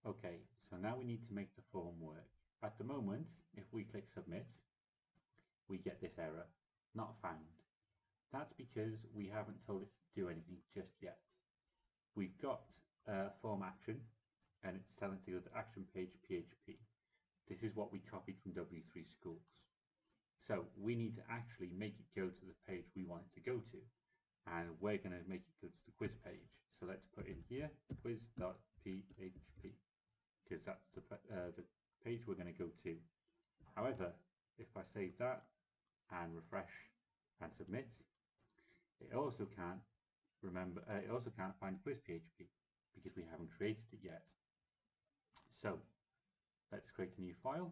Okay, so now we need to make the form work. At the moment, if we click submit, we get this error, not found. That's because we haven't told it to do anything just yet. We've got form action and it's telling to go to action page PHP. This is what we copied from W3 Schools. So we need to actually make it go to the page we want it to go to. And we're going to make it go to the quiz page. So let's put in here quiz.php because that's the page we're going to go to. However, if I save that and refresh and submit, it also can't find quiz.php because we haven't created it yet. So let's create a new file,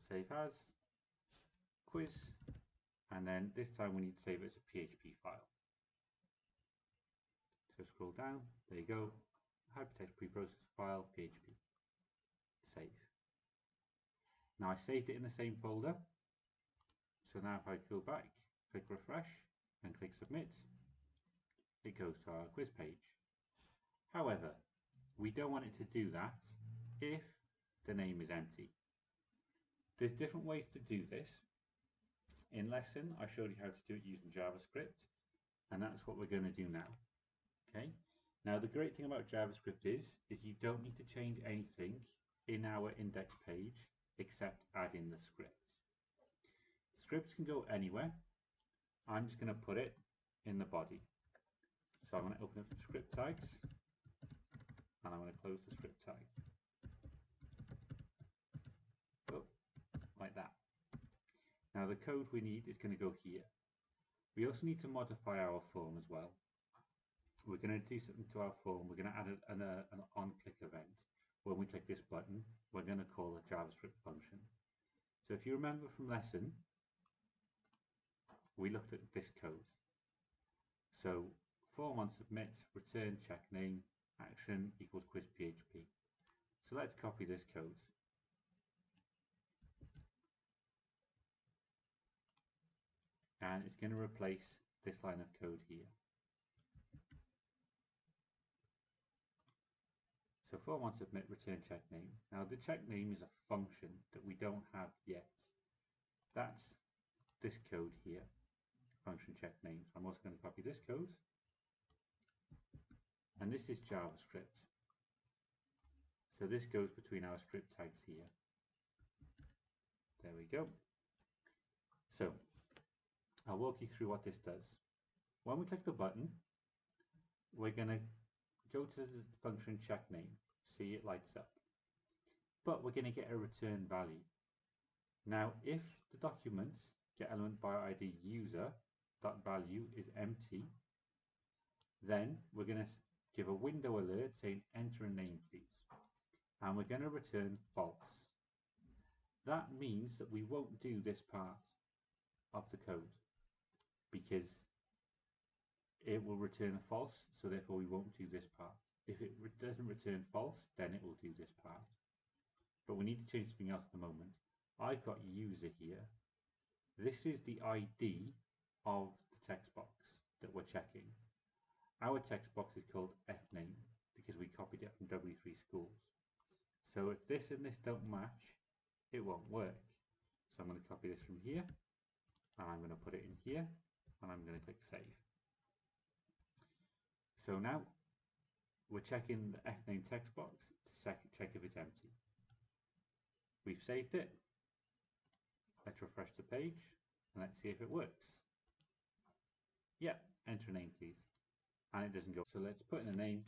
save as, quiz, and then this time we need to save it as a PHP file. So scroll down, there you go, hypertext preprocessor file, PHP, save. Now I saved it in the same folder, so now if I go back, click refresh, and click submit, it goes to our quiz page. However, we don't want it to do that if the name is empty. There's different ways to do this. In lesson, I showed you how to do it using JavaScript, and that's what we're going to do now. Okay. Now the great thing about JavaScript is you don't need to change anything in our index page except add in the script. Scripts can go anywhere. I'm just going to put it in the body. So I'm going to open up some script tags and I'm going to close the script tag. Oh, like that. Now the code we need is going to go here. We also need to modify our form as well. We're going to do something to our form. We're going to add an on-click event. When we click this button, we're going to call a JavaScript function. So if you remember from lesson, we looked at this code. So form on submit, return check name, action equals quiz PHP. So let's copy this code. And it's going to replace this line of code here. So form on submit, return check name. Now the check name is a function that we don't have yet. That's this code here, function check name. So I'm also going to copy this code. And this is JavaScript. So this goes between our script tags here. There we go. So I'll walk you through what this does. When we click the button, we're going to go to the function check name. See, it lights up. But we're going to get a return value. Now, if the document get element by ID user.value is empty, then we're going to give a window alert saying enter a name please. And we're going to return false. That means that we won't do this part of the code because it will return false, so therefore we won't do this part. If it doesn't return false, then it will do this part. But we need to change something else at the moment. I've got user here. This is the ID of the text box that we're checking. Our text box is called fname because we copied it from W3 Schools. So if this and this don't match, it won't work. So I'm going to copy this from here and I'm going to put it in here and I'm going to click save. So now we're checking the fname text box to check if it's empty. We've saved it. Let's refresh the page and let's see if it works. Yeah, enter a name please. And it doesn't go. So let's put in a name.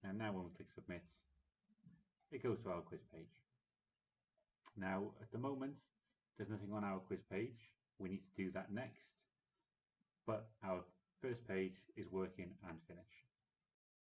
And now when we click submit, it goes to our quiz page. Now at the moment, there's nothing on our quiz page. We need to do that next. But our first page is working and finished.